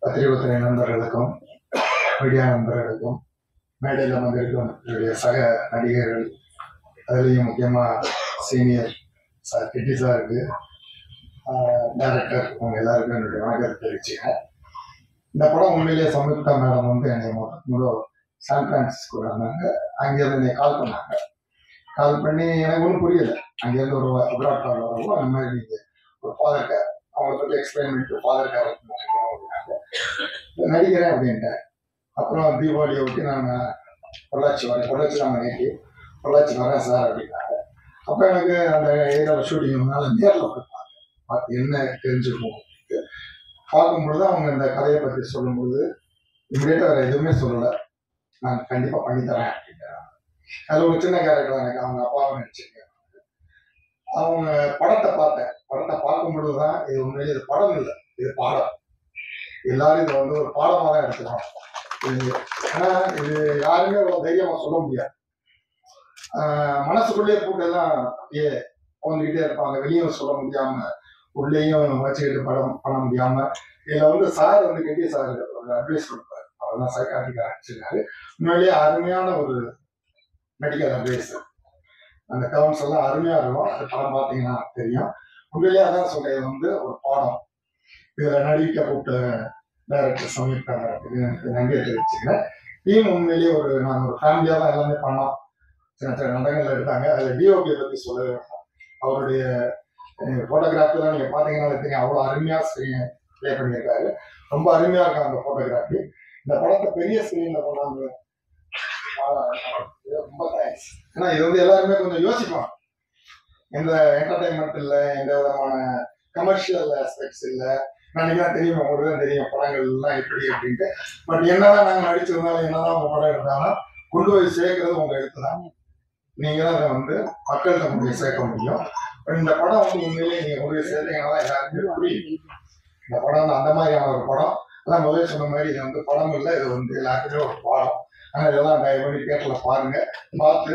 பத்திரிகை நண்பர்களுக்கும் மீடியா நண்பர்களுக்கும் மேடையில் வந்திருக்கும் என்னுடைய சக நடிகர்கள், அதுலேயும் முக்கியமாக சீனியர் சார் கிட்டி சாருக்கு, டைரக்டர், அவங்க எல்லாருக்கும் என்னுடைய வணக்கத்தை தெரிவிச்சுக்கிறேன். இந்த படம் உண்மையிலேயே சம்யுக்தா மேடம் வந்து என்னை முதல் சான் பிரான்சிஸ்கோவில் இருந்தாங்க. அங்கேருந்து என்னை கால் பண்ணாங்க. கால் பண்ணி எனக்கு ஒன்றும் புரியலை. அங்கேருந்து ஒரு அப்ராட் கால் வரவும் அந்த மாதிரி நீங்கள் ஒரு ஃபாதர் கேர் அவங்களை பற்றி எக்ஸ்பிளைன் பண்ணிட்டு ஃபாதர் கேர் நடிக்கிறேன் அப்படின்ட்டேன். அப்புறம் தீபாவளியை ஒட்டி நான் பொள்ளாச்சி நம்ம நேற்று பொள்ளாச்சி வரேன் சார் அப்படின்னாங்க. அப்போ எனக்கு அந்த ஏரியாவில் ஷூட்டிங்னால நேரில் போய் பார்த்து என்ன தெரிஞ்சுக்கணும் அப்படின்ட்டு பார்க்கும்பொழுது அவங்க இந்த கதையை பற்றி சொல்லும்போது இமீடியட்டாக வேறு எதுவுமே சொல்லலை. நான் கண்டிப்பாக பண்ணித்தரேன் அப்படின்ட்டு. அதில் ஒரு சின்ன கேரக்டர் எனக்கு அவங்க அப்பாவை நினச்சிருக்கேன். அவங்க படத்தை பார்த்தேன். படத்தை பார்க்கும்பொழுது தான் இது உண்மையிலே இது படம் இல்லை, இது பாடம். எல்லாரும் இதை வந்து ஒரு பாடமாக தான் எடுத்துக்கணும். இது ஏன்னா இது யாருமே அவ்வளோ தைரியமாக சொல்ல முடியாது. மனசுக்குள்ளேயே போட்டெல்லாம் அப்படியே போந்துக்கிட்டே இருப்பாங்க. வெளியும் சொல்ல முடியாமல் உள்ளேயும் வச்சுக்கிட்டு படம் பண்ண முடியாமல் இதில் வந்து சார் வந்து கெட்டி சார் ஒரு அட்வைஸ் கொடுப்பாரு. அவர் தான் சைக்காட்ரிக் ஆரம்பிச்சிருக்காரு. உண்மையிலேயே அருமையான ஒரு மெடிக்கல் அட்வைஸ். அந்த டேர்ம்ஸ் எல்லாம் அருமையாக இருக்கும். அது படம் பார்த்தீங்கன்னா தெரியும். உண்மையிலேயே அதான் சொல்றது வந்து ஒரு பாடம். இதில் நடிக்க கூப்பிட்ட டைரக்டர் சம்யுக்தா மேடத்துக்கு நன்றியை தெரிவிச்சுக்கிறேன். டீம் உண்மையிலேயே நாங்கள் ஒரு ஃபேமிலியாக தான் எல்லாமே பண்ணோம். சின்ன சின்ன நடங்கள் எடுத்தாங்க. அதில் டிஓபியை பற்றி சொல்லவே வேண்டாம். அவருடைய ஃபோட்டோகிராஃபிலாம் நீங்கள் பார்த்தீங்கன்னா தெரியும். அவ்வளோ அருமையாக ஸ்க்ரீன் ப்ளே பண்ணியிருக்காரு. ரொம்ப அருமையாக இருக்கும் அந்த ஃபோட்டோகிராஃபி. இந்த படத்தை பெரிய ஸ்க்ரீனில் கொண்டாந்து ரொம்ப தேங்க்ஸ். ஏன்னா இது வந்து எல்லாருமே கொஞ்சம் யோசிப்பாங்க. எந்த என்டர்டைன்மெண்ட் இல்லை, எந்த விதமான கமர்ஷியல் ஆஸ்பெக்ட்ஸ் இல்லை. நினைக்கிறேன் தெரியும், உங்களுக்கு தான் தெரியும் படங்கள் எல்லாம் எப்படி அப்படின்ட்டு. பட் என்னதான் நாங்கள் நடிச்சிருந்தாலும் என்னதான் உங்க படம் எடுத்தாலும் கொண்டு போய் சேர்க்கறது உங்க எழுத்து தான். நீங்க தான் அதை வந்து மக்கள்கிட்ட கொண்டு போய் சேர்க்க முடியும். இந்த படம் வந்து உண்மையிலேயே நீங்க கொண்டு போய் சேர்த்தீங்கன்னா எல்லாருக்குமே புரியும். இந்த படம் வந்து அந்த மாதிரியான ஒரு படம். அதான் முதல்ல சொன்ன மாதிரி இது வந்து படம் இல்லை, இது வந்து எல்லாருக்குமே ஒரு பாடம். ஆனால் இதெல்லாம் தயவு பண்ணி தியேட்டரில் பாருங்க. பார்த்து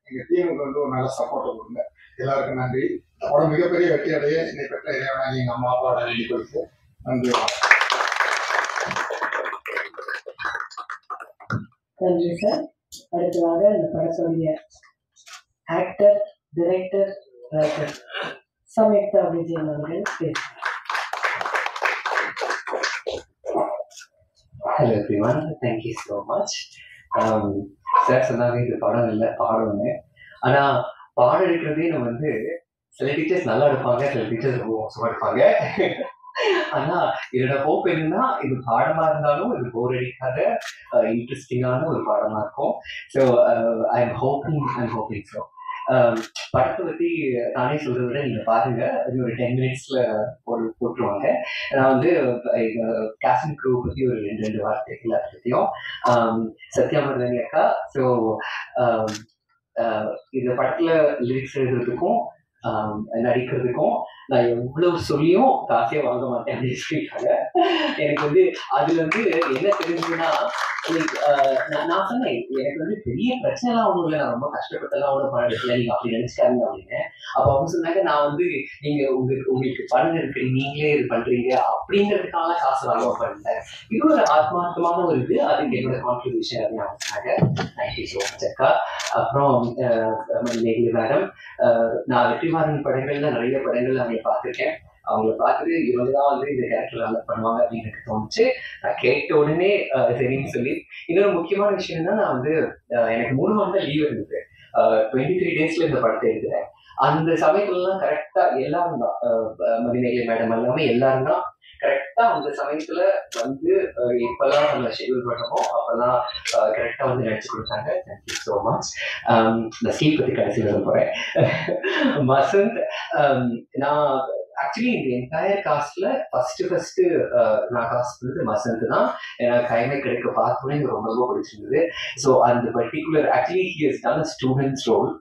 எங்க டீமுக்கு வந்து ஒரு நல்ல சப்போர்ட்டை கொடுங்க. எல்லாருக்கும் நன்றி. இந்த படம் மிகப்பெரிய வெற்றி அடைய என்னை பெற்ற இறைவனாகி எங்க அம்மா அப்பாவோட வேண்டி கொடுத்து நன்றி. நன்றி சார். அடுத்ததாக இந்த படத்துடைய actor, director, writer Samyuktha Vijayan அவர்கள் பேசுகிறார். Hello everyone, thank you so much. Sir சொன்னாங்க இது படம் இல்லை பாடம்னு. ஆனால் பாடம் எடுக்கிறதே நம்ம வந்து சில டீச்சர்ஸ் நல்லா எடுப்பாங்க, சில டீச்சர்ஸ் ரொம்ப மோசமாக எடுப்பாங்க. ஆனால் என்னோட ஹோப் என்னன்னா இது பாடமாக இருந்தாலும் இது போர் அடிக்காத இன்ட்ரெஸ்டிங்கான ஒரு பாடமாக இருக்கும். So I am hoping so. படத்தை பற்றி நானே சொல்கிறத விட நீங்கள் பாருங்கள். அது ஒரு 10 மினிட்ஸில் போட்டுருவாங்க. நான் வந்து கேஸ்டிங் க்ரூ பற்றி ஒரு 2 வார்த்தை எல்லாத்தையும் சத்யாமர்தனி அக்கா. ஸோ இந்த படத்தில் லிரிக்ஸ் எழுதுறதுக்கும் நடிக்கிறதுக்கும் நான் எவ்வளவு சொல்லியும் காசே வாங்க மாட்டேன் அப்படின்னு சொல்லிட்டாங்க. எனக்கு வந்து அதுல வந்து என்ன தெரிஞ்சதுன்னா, நான் சொன்னேன் எனக்கு வந்து பெரிய பிரச்சனைலாம் ஒன்றும் இல்லை, நான் ரொம்ப கஷ்டப்பட்டெல்லாம் ஒன்றும் படம் எடுக்கல, நீங்க அப்படி நினைச்சுக்காதீங்க அப்படின்னு. அப்போ அவங்க சொன்னாங்க, நான் வந்து நீங்க உங்களுக்கு படம் இருக்கு, நீங்களே இது பண்றீங்க அப்படிங்கிறதுக்கான காசு வாங்க பண்ணல, இது ஒரு ஆத்மார்த்தமான ஒரு இது, அதுக்கு என்னோட கான்ட்ரிபியூஷன் அப்படின்னு அவங்க சொன்னாங்க. தேங்க்யூ ஸோ மச் அக்கா. அப்புறம் மேகலி மேடம், நான் வெற்றிமாறன் படங்கள்ல நிறைய படங்கள் அவங்க பார்த்துருக்கேன். அவங்கள பார்த்துட்டு இவங்க தான் வந்து இந்த கேரக்டர் நல்லா பண்ணுவாங்க அப்படின்னு எனக்கு தோணுச்சு. நான் கேட்ட உடனே சரின்னு சொல்லி. இன்னொரு முக்கியமான விஷயம் என்னன்னா, நான் வந்து எனக்கு 3 மாதம் தான் லீவ் இருந்தது. 23 டேஸ்ல இந்த படத்தை எடுத்துட்டேன். அந்த சமயத்துலலாம் கரெக்டா எல்லாரும் தான், மதிநேகி மேடம் எல்லாமே எல்லாரும் தான் கரெக்டா அந்த சமயத்துல வந்து எப்பெல்லாம் நம்ம ஷெடியூல் பண்ணமோ அப்பெல்லாம் கரெக்டா வந்து நினைச்சு கொடுத்தாங்க. Thank you so much. நான் ஸ்லீப் பத்தி கடைசியில் சொல்ல போறேன். மசந்த், நான் ஆக்சுவலி இந்த என்டையர் காஸ்ட்ல ஃபர்ஸ்ட் நான் காஸ்ட் பண்ணது மசந்த் தான். எனக்கு கைமை கிடைக்க பார்த்தோன்னே எனக்கு ரொம்ப ரொம்ப பிடிச்சிருந்தது. ஸோ அந்த particular actually he has done a students role.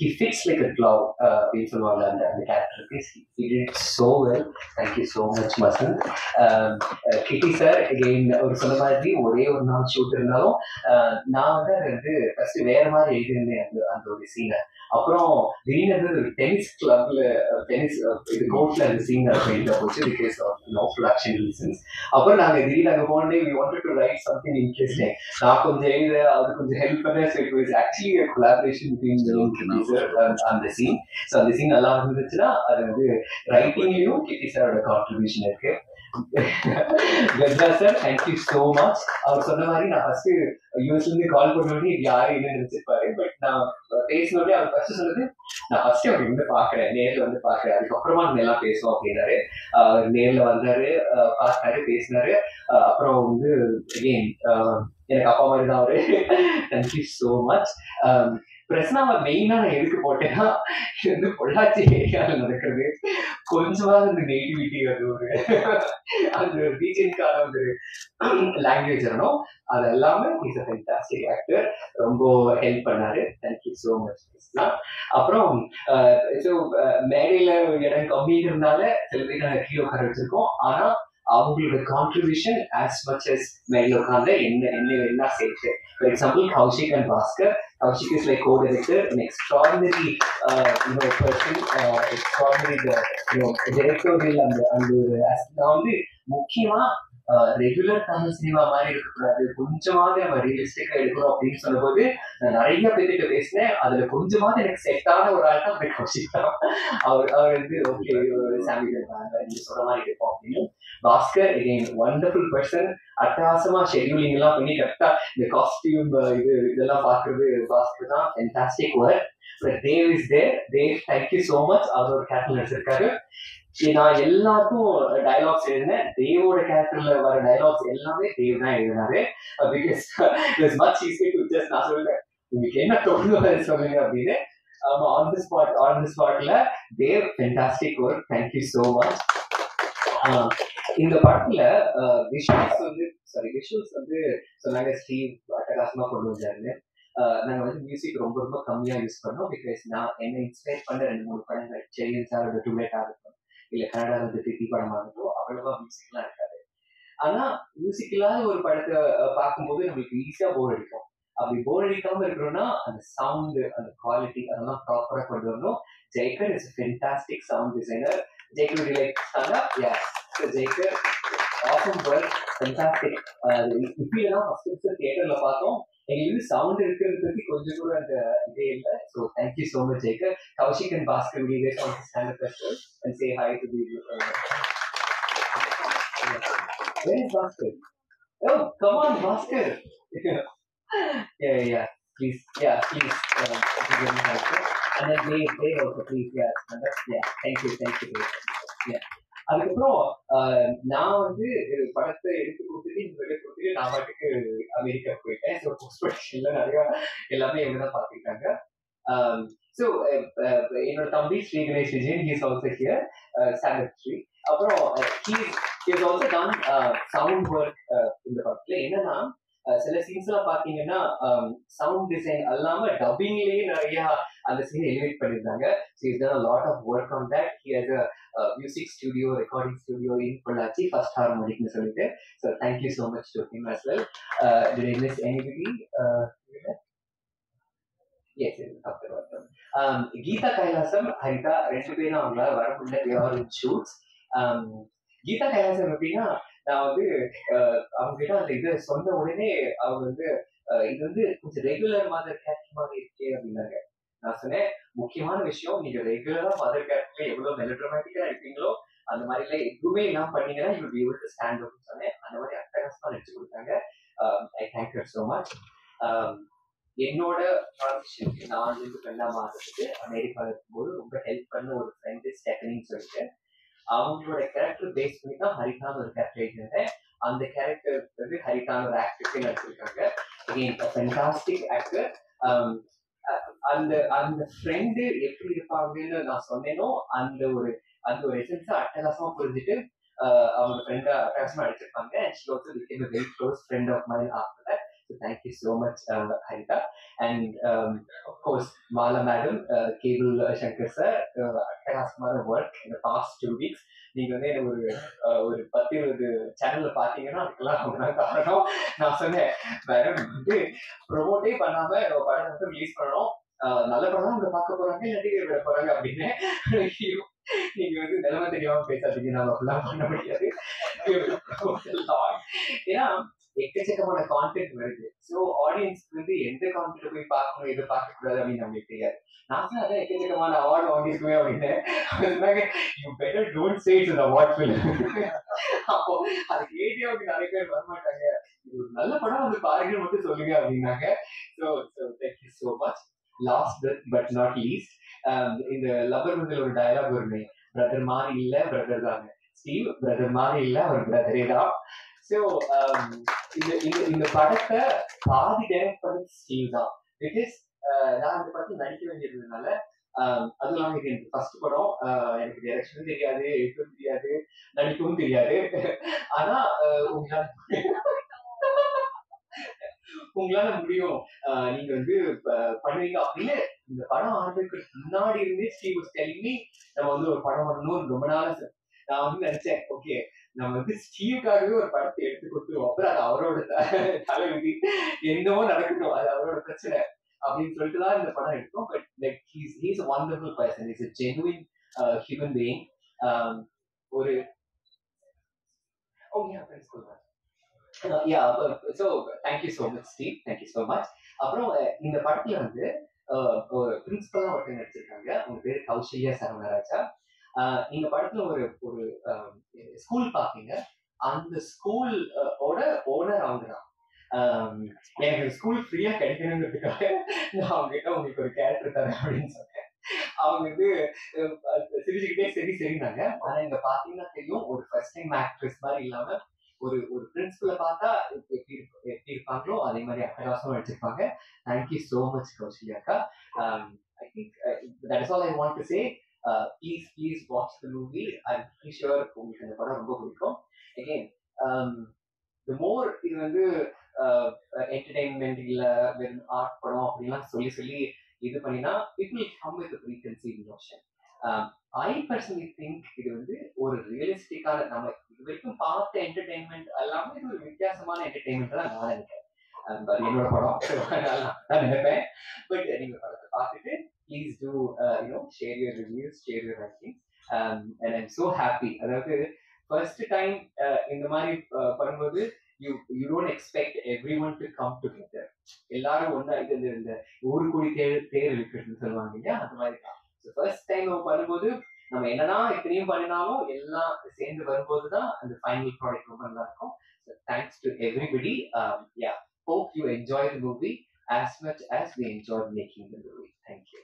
he fits like a glove அப்படின்னு சொல்லுவாங்க அந்த கேரக்டருக்கு. He did it so well. Thank you so much Vasanth. கிட்டி சார் again ஒரு சொன்ன மாதிரி ஒரே ஒரு நாள் ஷூட் இருந்தாலும் நான் வந்து அதை வந்து ஃபர்ஸ்ட் வேற மாதிரி எழுதியிருந்தேன் அந்த ஒரு சீனை. அப்புறம் திடீர்னு ஒரு டென்னிஸ் கிளப்ல டென்னிஸ் இது கோர்ட்ல அந்த சீன் எழுத போச்சு because of no production reasons. அப்புறம் நாங்கள் திடீர்னு அங்கே போனே we wanted to write something interesting. நான் கொஞ்சம் எழுத அது கொஞ்சம் ஹெல்ப் பண்ணேன். So it was actually a collaboration between the producer and the scene. So அந்த சீன் நல்லா இருந்துச்சுன்னா அது வந்து ரைட்டிங்லயும் கிட்டி சாரோட கான்ட்ரிபியூஷன் இருக்கு. Gaja sir thank you so much. அவர் சொன்ன மாதிரி நான் ஃபர்ஸ்ட் யூஎஸ்லேருந்து கால் பண்ணோடனே இது யாரும் என்ன நினைச்சிருப்பாரு. பட் நான் பேசினோடனே அவர் ஃபர்ஸ்ட் சொன்னது நான் ஃபர்ஸ்ட் அவர் வந்து பார்க்குறேன், நேரில் வந்து பார்க்குறேன், அதுக்கப்புறமா நம்ம எல்லாம் பேசுவோம் அப்படின்னாரு. நேரில் வந்தாரு, பார்த்தாரு, பேசினாரு. அப்புறம் வந்து அகெயின் எனக்கு அப்பா மாதிரி தான் அவரு. Thank you so much. பிரச்சனை மெயினா நான் எதுக்கு போட்டேன்னா இது வந்து பொள்ளாச்சி ஏரியாவில் நடக்கிறது, கொஞ்சமாவது அந்த நேட்டிவிட்டி அது ஒரு அந்த ரீஜனுக்கான ஒரு லாங்குவேஜ் வரணும். அது எல்லாமே இஸ் அ ஃபென்டாஸ்டிக் ஆக்டர், ரொம்ப ஹெல்ப் பண்ணாரு. Thank you so much. அப்புறம் ஸோ மேடையில இடம் கம்மி இருந்தால சில பேர் நாங்கள் கீழே உட்கார வச்சிருக்கோம். ஆனா அவங்களோட கான்ட்ரிபியூஷன் ஆஸ் மச் அஸ் மேல உட்காந்து என்ன சேர்த்து. For example Kaushik and Bhaskar. Kaushik is like co-director, an extraordinary, person, extraordinary, directorial and நான் வந்து முக்கியமா ரெகுலர் தமிழ் சினிமா மாதிரி இருக்கக்கூடாது, கொஞ்சமாவது நம்ம ரியலிஸ்டிக்கா எடுக்கணும் அப்படின்னு சொன்னபோது நான் நிறைய பேர்கிட்ட பேசினேன். அதுல கொஞ்சமாவது எனக்கு செட்டான ஒரு ஆள் தான் கௌஷிக் தான். அவர் வந்து ஓகே சாமி நீங்க சொல்ற மாதிரி இருப்போம் அப்படின்னு. பாஸ்கர் again wonderful person, அட்டகாசமா ஷெட்யூலிங் எல்லாம் பண்ணி கரெக்டா இந்த காஸ்டியூம் இதெல்லாம் பாக்குறது பாஸ்கர் தான். Fantastic work. Dev is there. Dev thank you so much. அவர் ஒரு கேரக்டர் நடிச்சிருக்காரு. நான் எல்லாருக்கும் டைலாக்ஸ் எழுதினேன். தேவோட கேரக்டர்ல வர டைலாக்ஸ் எல்லாமே தேவ் தான் எழுதினாரு. Because it's much easy to just நான் சொல்றேன் உங்களுக்கு என்ன தோணுதோ சொல்லுங்க அப்படின்னு. ஆன் தி ஸ்பாட்ல Dev fantastic work. Thank you so much. இந்த படத்துல விஷுவல்ஸ் வந்து சொன்னாங்க ஸ்டீவ் அட்டகாசமா கொண்டு வந்தாருன்னு. நாங்கள் வந்து மியூசிக் ரொம்ப ரொம்ப கம்மியா யூஸ் பண்ணோம். பிகாஸ் நான் என்ன இன்ஸ்பயர் பண்ண 2-3 படங்கள் செரியன் சாரோட டூலேட் ஆகட்டும், இல்ல கனடா வந்து திட்டி படம் ஆகட்டும், அவ்வளவா மியூசிக்லாம் இருக்காது. ஆனா மியூசிக் இல்லாத ஒரு படத்தை பார்க்கும்போது நம்மளுக்கு ஈஸியா போர் அடிக்கும். அப்படி போர் அடிக்காம இருக்கணும்னா அந்த சவுண்ட், அந்த குவாலிட்டி அதெல்லாம் ப்ராப்பரா கொண்டு வரணும். Jayakar is fantastic sound designer. Jayakar relate Jayakar awesome work, fantastic. இப்படியெல்லாம் ஃபர்ஸ்ட் தியேட்டர்ல பார்த்தோம். எங்களுக்கு சவுண்ட் இருக்கிறது பத்தி கொஞ்சம் கூட அந்த இதே இல்லை. So thank you so much Jayakar. Kaushik and Bhaskar we guys want to stand up and say hi to the where is Bhaskar? Oh, come on Bhaskar. yeah please and then they also please thank you yeah. அதுக்கப்புறம் நான் வந்து படத்தை எடுத்து கொடுத்துட்டு நான் பாட்டுக்கு America போயிட்டேன். So post ப்ரொடக்ஷன்ல நிறைய எல்லாமே இவங்க தான் பார்த்துக்கிட்டாங்க. ஸோ என்னோட தம்பி Sri Ganesh Vijayan he's also here, சாண்டஸ்ரீ. அப்புறம் he's also done sound work இந்த படத்துல. என்னன்னா சில சீன்ஸ் எல்லாம் பாத்தீங்கன்னா சவுண்ட் டிசைன் அல்லாம டப்பிங்லயே நிறைய அந்த சீன் எலிவேட் பண்ணிருந்தாங்க. So he's done a lot of work on that. He has a music studio, recording studio in Pollachi, First Harmonic னு சொல்லிட்டு. So thank you so much to him as well. Did I miss anybody? Yes, after that. Geeta Kailasam, Harita, 2 பேரும் அவங்க வரக்குள்ள they are in shoots. Geetha Kailasam எப்படின்னா நான் வந்து அவங்க கிட்ட அந்த இதை சொன்ன உடனே அவங்க வந்து இது வந்து கொஞ்சம் ரெகுலர் மதர் கேரக்டர் மாதிரி இருக்கே அப்படின்னாங்க. நான் சொன்னேன் முக்கியமான விஷயம், நீங்க ரெகுலரா மதர் கேரக்டர்ல எவ்வளவு மெலோட்ராமேட்டிக்கா இருப்பீங்களோ அந்த மாதிரில எதுவுமே எல்லாம் பண்ணீங்கன்னா you will be able to stand அவுட்னு சொன்னேன். அந்த மாதிரி அட்டகாசமா நடிச்சு கொடுத்தாங்க. I thank you so much. என்னோட ட்ரான்சிஷனுக்கு நான் வந்து ஃப்ரெண்டாக மாறதுக்கு அமெரிக்காவில் இருக்கும்போது ரொம்ப ஹெல்ப் பண்ண ஒரு ஃப்ரெண்டு ஸ்டெஃபனின்னு சொல்லிட்டு அவங்களோட கேரக்டர் பேஸ் பண்ணி தான் ஹரிதான் ஒரு கேரக்டர் எழுதியிருந்தேன். அந்த கேரக்டர் வந்து ஹரிதான் ஒரு ஆக்டருக்கு நடிச்சிருக்காங்க. Fantastic actor. அந்த அந்த ஃப்ரெண்டு எப்படி இருப்பாங்கன்னு நான் சொன்னேனோ அந்த ஒரு எசன்ஸை அட்டகாசமா புரிஞ்சுட்டு அவங்க ஃப்ரெண்டா அட்டகாசமா அடிச்சிருப்பாங்க. And she also became a very close friend of mine after that. So thank you so much Haritha. And of course Mala madam, cable Shankar sir, அட்டகாசமான ஒர்க் இந்த பாஸ்ட் 2 weeks. நீங்கள் வந்து எனக்கு ஒரு 10-20 சேனலில் பார்த்தீங்கன்னா அதுக்கெல்லாம் அவங்க காரணம். நான் சொன்னேன் மேடம் வந்து ப்ரொமோட்டே பண்ணாமல் நம்ம படம் வந்து ரிலீஸ் பண்ணணும், நல்ல படம் தான் அவங்க பார்க்க போகிறாங்க, இல்லாட்டி விட போகிறாங்க அப்படின்னு. நீங்க வந்து நிலைமை தெரியாம பேசாதீங்க, நம்ம அப்படிலாம் பண்ண முடியாது. ஏன்னா எக்கச்சக்கமான கான்டென்ட் வருது. ஸோ ஆடியன்ஸ்க்கு வந்து எந்த கான்டென்ட் போய் பார்க்கணும், எது பார்க்க கூடாது அப்படின்னு நம்மளுக்கு தெரியாது. நான் தான் அதான் எக்கச்சக்கமான அவார்டு வாங்கியிருக்குவேன் அப்படின்னு. You better don't say it's award film. அப்போ அது கேட்டே வந்து நிறைய பேர் வரமாட்டாங்க, இது ஒரு நல்ல படம் வந்து பாருங்கன்னு மட்டும் சொல்லுங்க அப்படின்னாங்க. So thank you so much. Last but not least, இந்த லவர் வந்து ஒரு டயலாக் வருமே, பிரதர் மாதிரி இல்ல பிரதர் தாங்க ஸ்டீவ், பிரதர் மாதிரி இல்ல அவர் பிரதரே தான். ஸோ இந்த படத்தை பாதி டைரக்ட் பண்ணி ஸ்டீவ் தான். பிகாஸ் நான் இந்த படத்தில் நடிக்க வேண்டியதுனால, அதுவும் இல்லாமல் இது எனக்கு ஃபர்ஸ்ட் படம், எனக்கு டைரக்ஷனும் தெரியாது, எழுத்தும் தெரியாது, நடிக்கவும் தெரியாது. ஆனா உங்களால முடியும், நீங்க வந்து பண்ணுவீங்க அப்படின்னு இந்த படம் ஆரம்பிக்கிறதுக்கு முன்னாடி இருந்தே ஸ்டீவ் வாஸ் டெல்லிங் மீ நம்ம வந்து ஒரு படம் பண்ணணும் ரொம்ப நாளா. நான் வந்து நினைச்சேன், ஓகே நம்ம வந்து ஸ்டீவுக்காகவே ஒரு படத்தை எடுத்து கொடுத்துருவோம், அப்புறம் அது அவரோட தலைவிதி, என்னவோ நடக்கட்டும், அது அவரோட பிரச்சனை அப்படின்னு சொல்லிட்டு தான் இந்த படம் எடுத்தோம். But like he's a wonderful person, he's a genuine human being. ஒரு so thank you so much Steve, thank you so much. அப்புறம் இந்த படத்துல வந்து ஒரு பிரின்சிபலா ஒருத்தர் நடிச்சிருக்காங்க, அவங்க பேரு கௌசல்யா சரவணராஜா. இந்த படத்துல ஒரு ஒரு ஸ்கூல் பாத்தீங்க, அந்த ஸ்கூல் ஓட ஓனர் அவங்க தான். எனக்கு ஸ்கூல் ஃப்ரீயா கிடைக்கணுங்கிறதுக்காக நான் அவங்க கிட்ட உங்களுக்கு ஒரு கேரக்டர் தரேன் அப்படின்னு சொன்னேன். அவங்க வந்து சிரிச்சுக்கிட்டே சரி சரினாங்க. ஆனா இங்க பாத்தீங்கன்னா தெரியும், ஒரு ஃபர்ஸ்ட் டைம் ஆக்ட்ரஸ் மாதிரி இல்லாம ஒரு ஒரு பிரின்சிபலை பார்த்தா எப்படி இருப்பாங்களோ அதே மாதிரி அட்டகாசமா நடிச்சிருப்பாங்க. தேங்க்யூ ஸோ மச் கௌசல்யாக்கா. I think that is all I want to say. Please watch the movie. I am pretty sure உங்களுக்கு இந்த படம் ரொம்ப பிடிக்கும். அகெயின் தி மோர் இது வந்து என்டர்டைன்மெண்ட் இல்ல வெறும் ஆர்ட் படம் அப்படின்லாம் சொல்லி இது பண்ணினா it will come with preconceived notion. I personally think இது வந்து ஒரு ரியலிஸ்டிக்கான, நம்ம இது வரைக்கும் பார்த்த என்டர்டைன்மெண்ட் எல்லாமே இது ஒரு வித்தியாசமான என்டர்டைன்மெண்ட் தான் நான் நினைக்கிறேன். அது என்னோட படம் நான் நினைப்பேன். பட் நீங்க படத்தை பார்த்துட்டு please do share your reviews, share your ranking. And I'm so happy. அதாவது ஃபர்ஸ்ட் டைம் இந்த மாதிரி பண்ணும்போது you don't expect everyone to come together. எல்லாரும் ஒண்ணா இது இந்த ஊரு கூடி தேர் இழுக்கிறதுன்னு சொல்லுவாங்க இல்லையா, அந்த மாதிரி தான். ஃபர்ஸ்ட் டைம் நம்ம பண்ணும்போது நம்ம என்னதான் எத்தனையும் பண்ணினாலும் எல்லாம் சேர்ந்து வரும்போது தான் அந்த ஃபைனல் ப்ராடக்ட் ரொம்ப நல்லா இருக்கும். Thanks to everybody. Hope you enjoy the movie as much as we enjoyed making the movie. Thank you.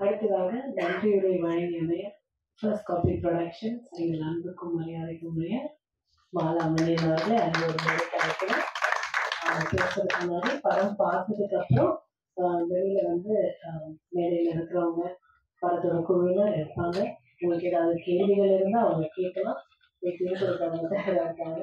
அடுத்ததாக நன்றியுரை வழங்கிய ஃபர்ஸ்ட் காப்பி ப்ரொடக்ஷன்ஸ் எங்கள் அன்புக்கும் மரியாதைக்கும் உரிய மாலா மணியன் அவர்களை அன்போடு கிடைக்கிறேன். பேசுறதுக்கு முன்னாடி படம் பார்த்ததுக்கு அப்புறம் வெளியில வந்து மேடையில் இருக்கிறவங்க படத்தோட குழுவினர் இருப்பாங்க. உங்களுக்கு ஏதாவது கேள்விகள் இருந்தால் அவங்க கேட்கலாம். பேசுறதுக்கு அவங்க தயாராக இருக்காங்க.